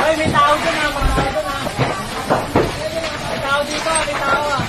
Ay, may tao dyan ha, mga tao dyan ha. May tao dito, may tao ha.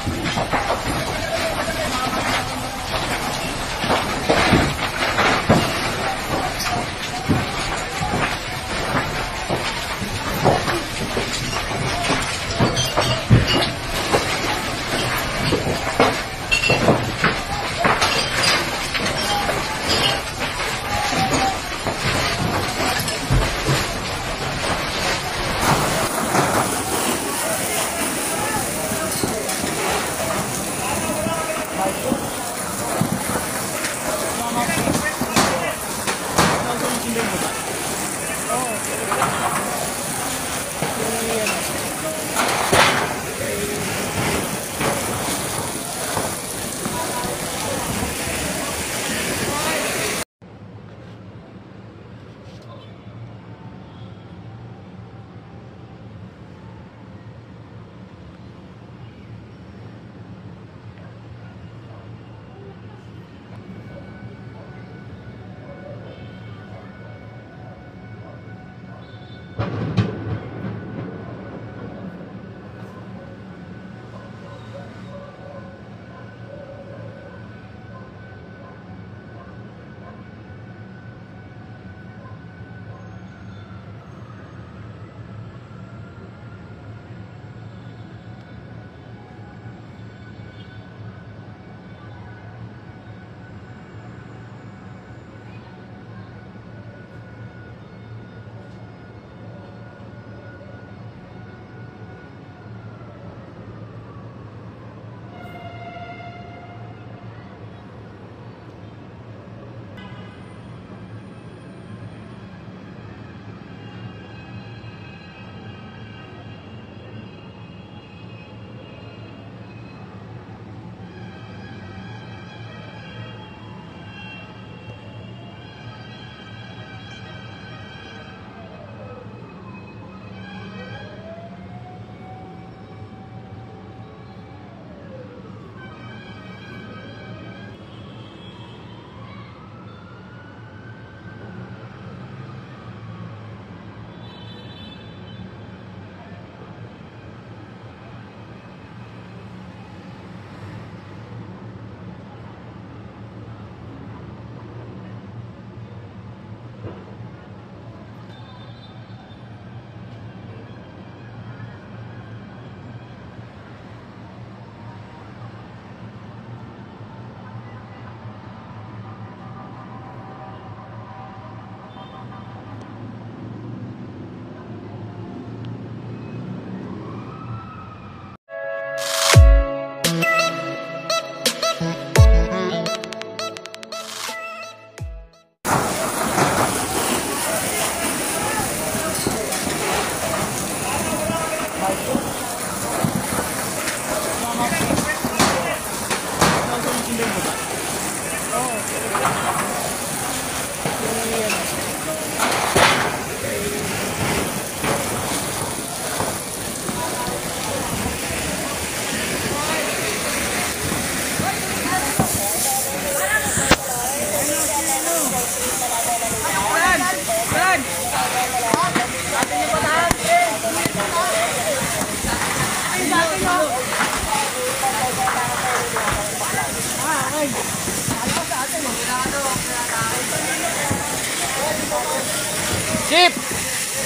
Jeep!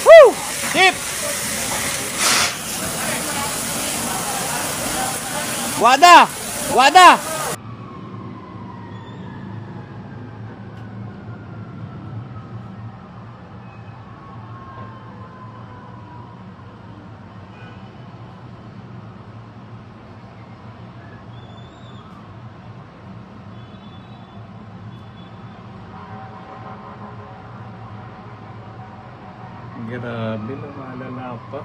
Woo! Jeep! Wada! Wada! Grabe, lumalala pa.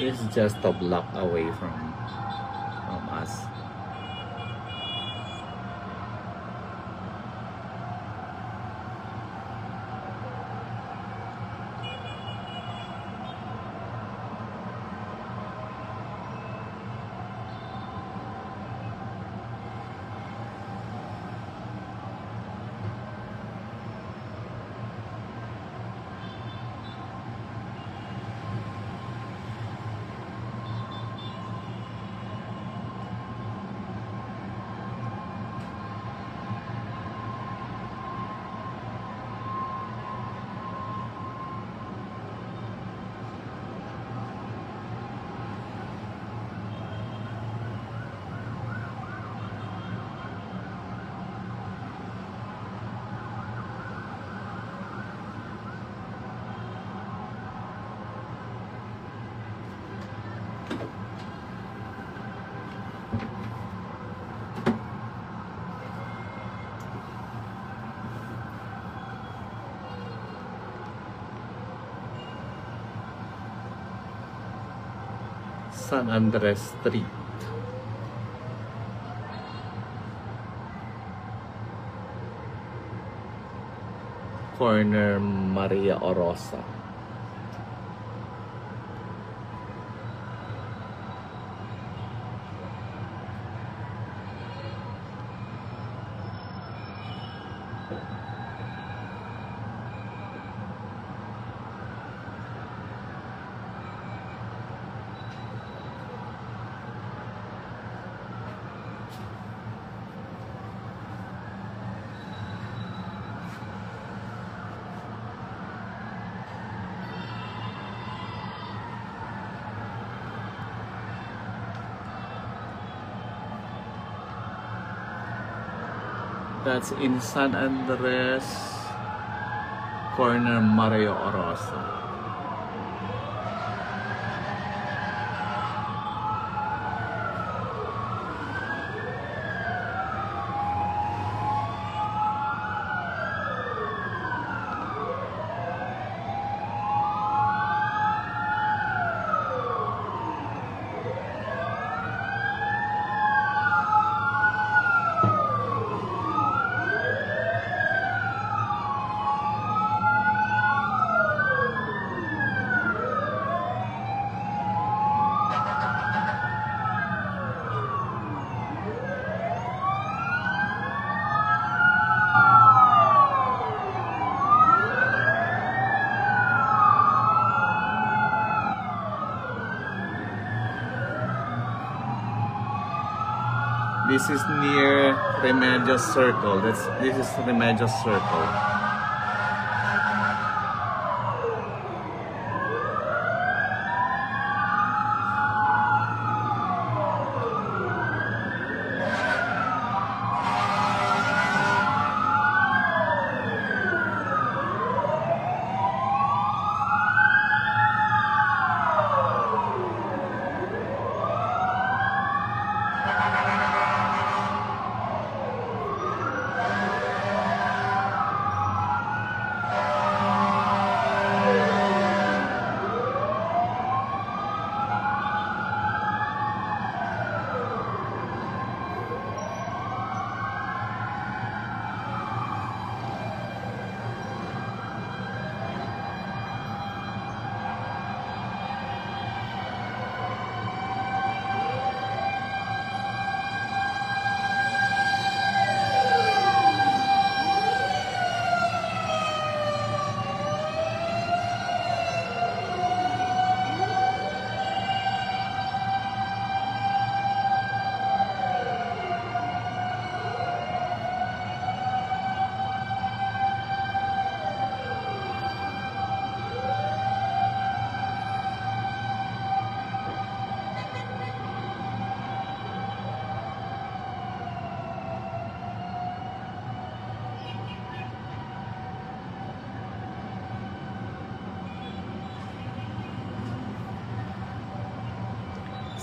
It's just a block away from us. San Andres Street. Corner Maria Orosa. That's in San Andres, corner Mario Orosa. This is near Remedios Circle. This is Remedios Circle.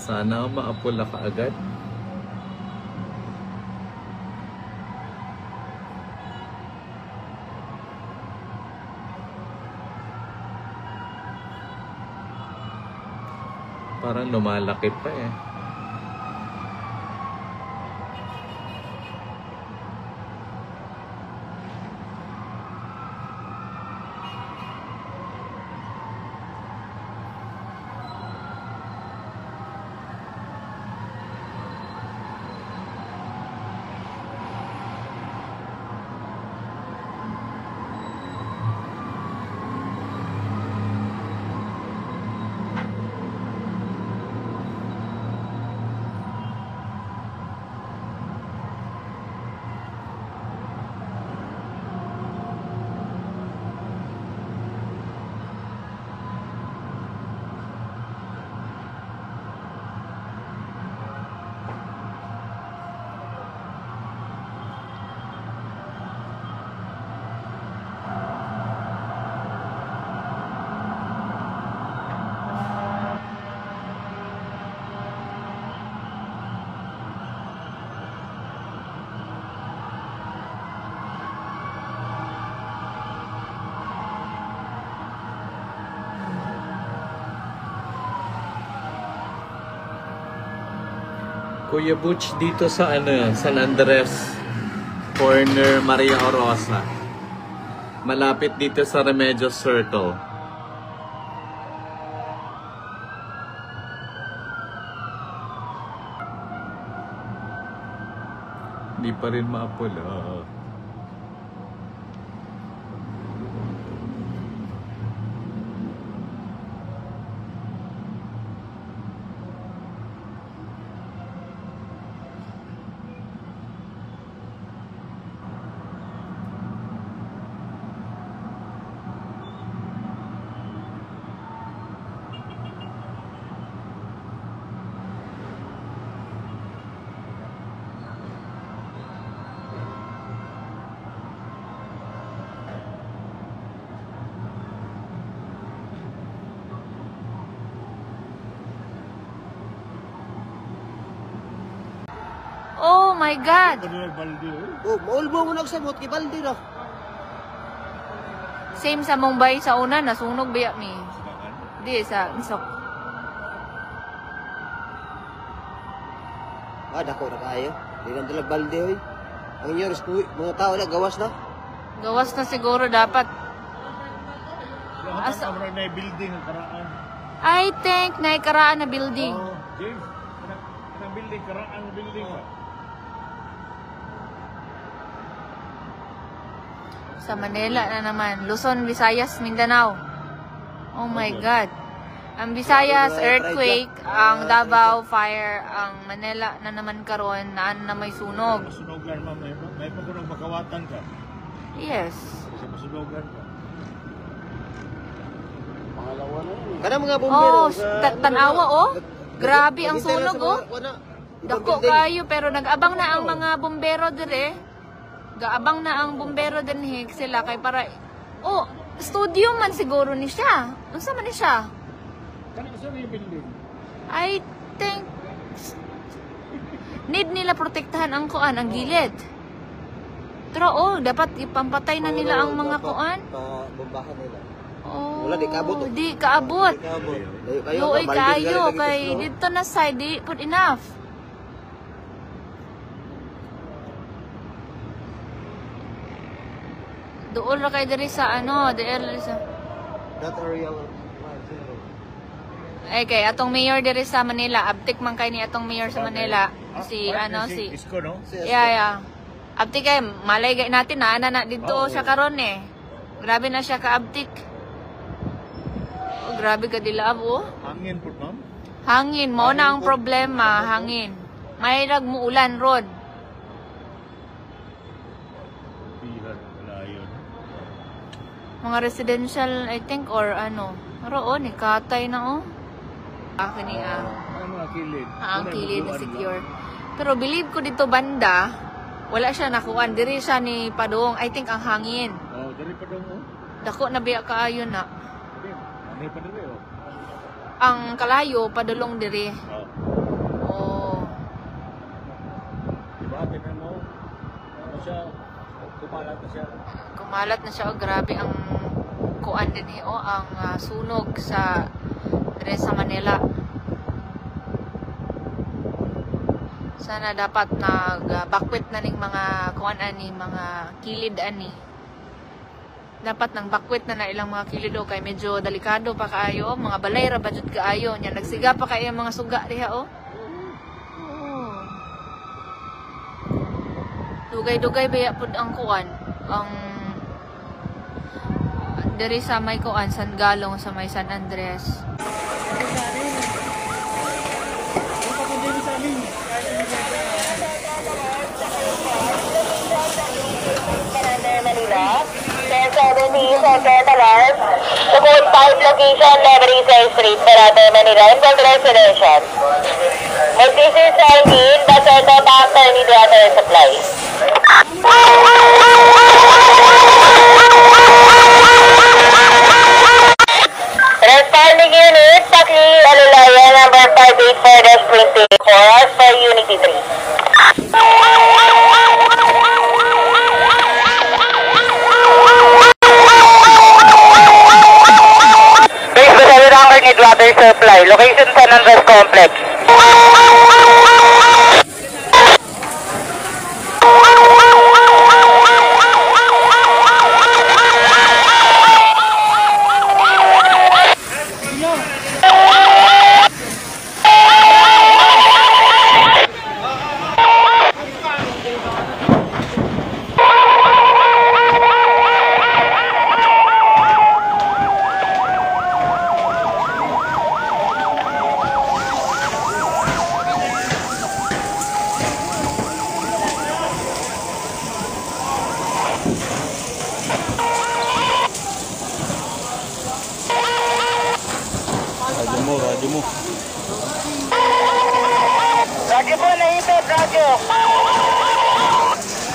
Sana maapula ka agad. Parang lumalaki pa eh. Kuya Butch, dito sa San Andres, corner Maria Orosa. Malapit dito sa Remedios Circle. Hindi pa rin maapula. Oh my God! Oh, maulbo mo nagsamot kay balde ra. Same sa Mumbai sa una, nasunog biya mi. Di sa Insok. Dako na kayo. Di lang dalag balde oy. Ang years mga tao na gawas na. Gawas na siguro dapat. Asa na building ang karaan. I think naikaraan na building. Oh, James, kanang building karaan building. Sa Manila na naman. Luzon, Visayas, Mindanao. Oh my God. Ang Visayas, earthquake. Ang Davao, fire. Ang Manila na naman karon na may sunog. Masunogan, ma'am. May pa kunong makawatan ka. Yes. Sa masunogan ka. Pangalawa na yun. Kana mga bumbero. Oh, tanawa oh. Grabe ang sunog oh. Dako kayo pero nag-abang na ang mga bumbero dire. Gaabang na ang bumbero din sila kay para oh, studio man siguro ni siya. Unsa man ni siya? Kanang sa building. I think need nila protektahan ang kuan, ang gilid. Pero oh, dapat ipampatay na nila ang mga kuan. Bombahan nila. Oh, Wala, di kaabot, oh. Di kaabot. Luoy kayo balde kay dito. dito na side di put enough. Doon ra kay diri sa diri sa That area. ay kay atong mayor diri sa Manila, abtik man kay ni atong mayor sa Manila, si si Isko, no? yeah. Abtik kay malay gay natin na ana na dito siya karon eh. Grabe na siya kaabtik. Oh, grabe ka dilab oh. Hangin po, ma'am. Hangin mo na ang problema, hangin. May muulan rod. Pihan, wala yun. Mga residential, I think, or Roon, ikatay na, oh. Akin niya. Ano mga kilid? Ang kilid na secure. Pero believe ko dito banda, wala siya nakuan. Diri siya ni Padong, I think, ang hangin. Oh, dari pa daw mo. Dako na biya kaayo na. Ano pa dari, oh. Ang kalayo, padulong diri. Oh. Oh. Diba, tinan mo? Ano siya? Kumalat na siya. Kumalat na siya, oh. Grabe ang kuan din, oh. Ang sunog sa diri sa Manila. Sana dapat nag-bakwit na ning mga kuan ani, mga kilid ani. Dapat nang bakwit na ilang mga kilid o kay medyo delikado pa kaayo, mga balay ra ba jud kaayo nya nagsiga pa kay mga suga diha oh. Dugay-dugay baya pud ang kuan, ang diri sa may kuan San Galong sa may San Andres. Second alarm, the code 5 location, Levery Street, Parate, Manila, involved residential. Magdisis 19, Baseto, Bacter, need water and supply. Responding unit, Pakli, Alulaya, number 584-24, as per Unity 3. Need water supply. Location San Andres Complex. Radyo mo. Radyo po, naipit, radyo.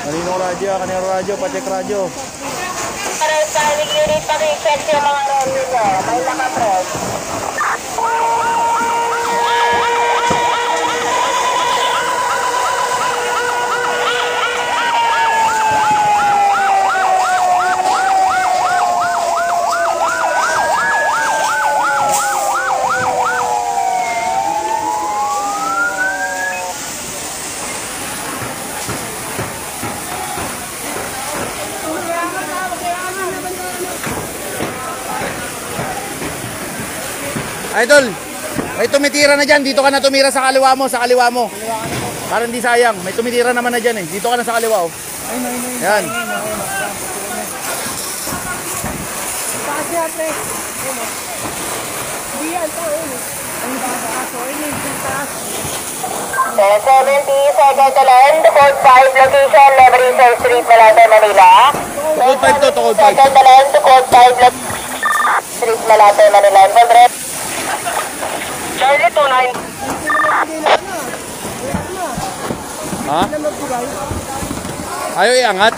Kaninong radyo? Kaninong radyo? Pacheck radyo. Para sa unit, pag-expect yung mga radyo nyo. May nakapress. Idol, may tumitira na dyan. Dito ka na tumira sa kaliwa mo, sa kaliwa mo. Para hindi sayang. May tumitira naman na dyan eh. Dito ka na sa kaliwa oh. Yan. Second alarm, code 5 location, Levery Street, Malate, Manila. Code 5 to, code 5. Second alarm to code 5 Street, Malate, Manila. Involved Charlie 29. Ha? Ayaw iangat?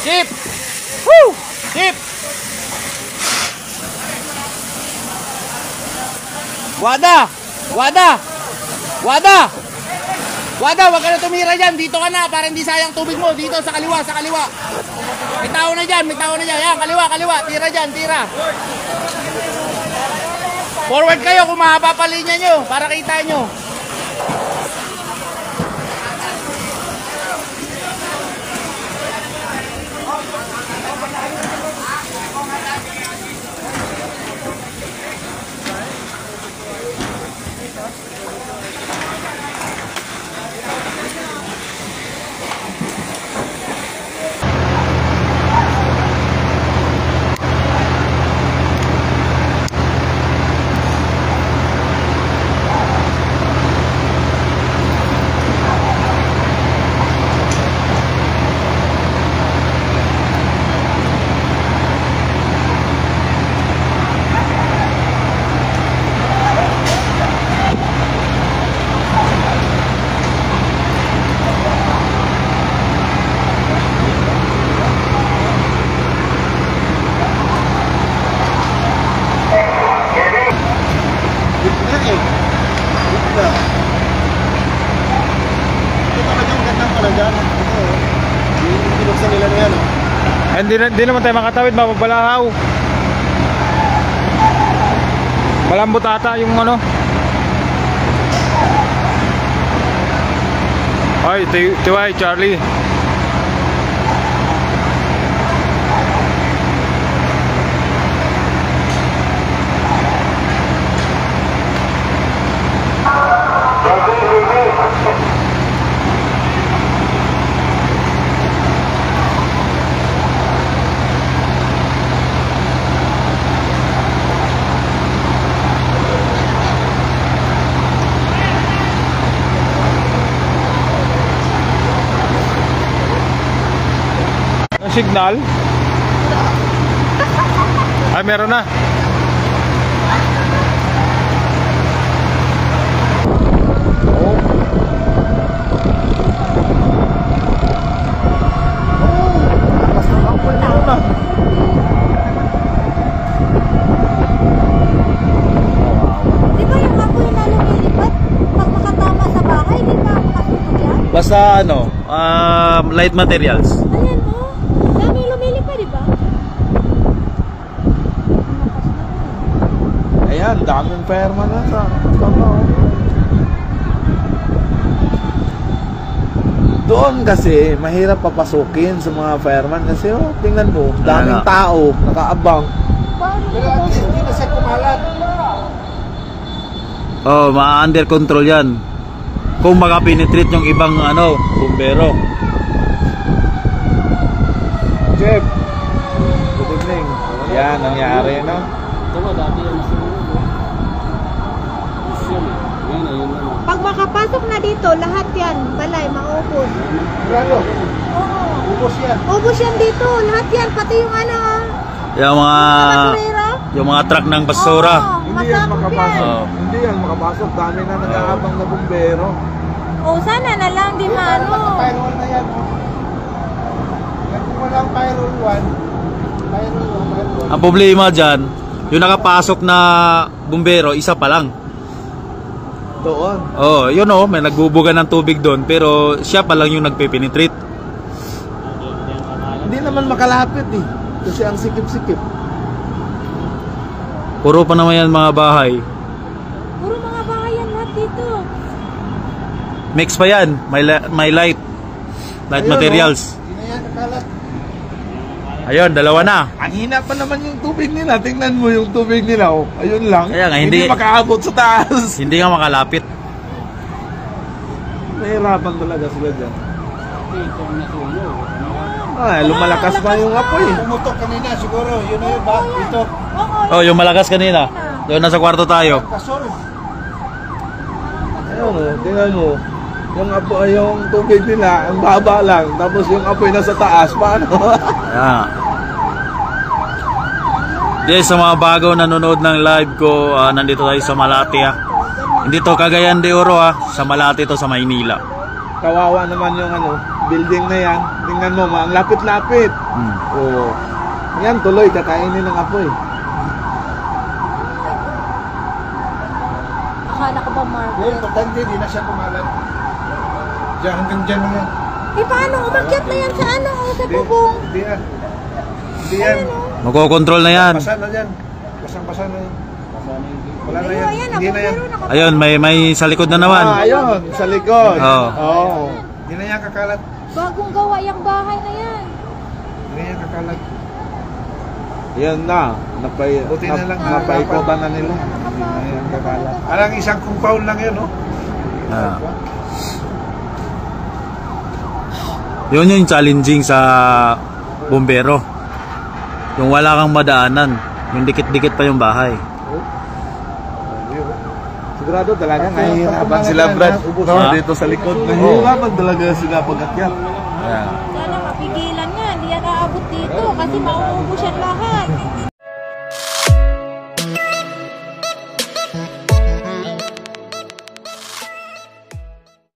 Chip! Woo! Chip! Wada! Wada! Wada! Wada, wag ka na tumira dyan. Dito ka na para hindi sayang tubig mo. Dito sa kaliwa, sa kaliwa. May tao na dyan, may tao na dyan. Yan, kaliwa, kaliwa. Tira dyan, tira. Forward kayo kung mahaba pa linya nyo para kita nyo. Hindi naman tayo makatawid, mapapalahaw. Malambot ata yung ano. Ay, tiwai Charlie. Signal? Ay, meron na. Di ba yung apoy na lumilipad? Pag makatama sa bahay, di ba makasunog yan? Basta ano, light materials. Ayan o. Dami lumilipad, di ba? Ayan, daming fireman na sa baba. Doon kasi mahirap papasukin sa mga fireman kasi tingnan mo, daming tao nakaabang. Hindi na siya kumalat. Oh, ma-under control 'yan. Kung maka-penetrate yung ibang bumbero. Chef. Good evening. Yan nangyari na. Tama, dati yan nasunog. Yun eh. Ngayon, ayun na. Pag makapasok na dito, lahat yan, balay, maubos. Brado, Oo. ubos yan. Ubos yan dito, lahat yan, pati yung Yung mga truck ng basura. Oo, Hindi yan masakop makapasok. Oo. Hindi yan makapasok. Dami na nag-aabang na bumbero. O, sana na lang, di maano. Pyrol na yan. Yan kung walang pyrol 1. Pyrol 1. Ang problema dyan, yung nakapasok na bumbero, isa pa lang. Doon. Oh, may nagbubuga ng tubig doon, pero siya pa lang yung nagpe-penetrate. Hindi naman makalapit eh. Kasi ang sikip-sikip. Puro pa naman yan mga bahay. Puro mga bahay yan lahat dito. Mix pa yan, may light Ayun, materials. Hindi na yan nakalat. Ayun, dalawa na. Ang hina pa naman yung tubig nila. Tingnan mo yung tubig nila. Oh. Ayun lang. Kaya nga, hindi makaabot sa taas. Hindi nga makalapit. Nahirapan talaga sila dyan. Lumalakas pa yung apoy. Pumutok kanina siguro. Yun na yun ba? Ito. Oo, Oh, yung malakas kanina. Doon nasa kwarto tayo. Kasol. Ayun, tingnan mo. Yung tubig nila, ang baba lang. Tapos yung apoy nasa taas. Paano? Ayan. Yes, sa mga bago nanonood ng live ko, nandito tayo sa Malate. Hindi to Cagayan de Oro, sa Malate to, sa Maynila. Kawawa naman yung building na yan. Tingnan mo, ang lapit-lapit. Oo. Yan, tuloy, kakainin ng apoy. akala ko ba Mark? Importante, di na siya kumalat. Diyan, hanggang dyan na yan. Eh paano? Umakyat na yan sa sa bubong. Hindi yan. Hindi yan. Makokontrol na yan. Basa na yan. Basang-basa na yan. Wala na yan. Ayan, Hindi na yan. Ayun, may sa likod na naman. Ayun, sa likod. Oo. Oo. Hindi na yan kakalat. Bagong gawa yung bahay na yan. Hindi na yan kakalat. Yan na. Buti na lang. Napaikotan na nila. Hindi na yan kakalat. Alang isang compound lang yan, no? Ah. Yun yung challenging sa bumbero. Yung wala kang madaanan, yung dikit-dikit pa yung bahay. Sigurado talaga nahihirapan sila, Brad. Dito sa likod. Nahihirapan talaga sila pag-akyat. Yeah. Sana mapigilan nga. Hindi yan aabot dito kasi mauubos yan lahat.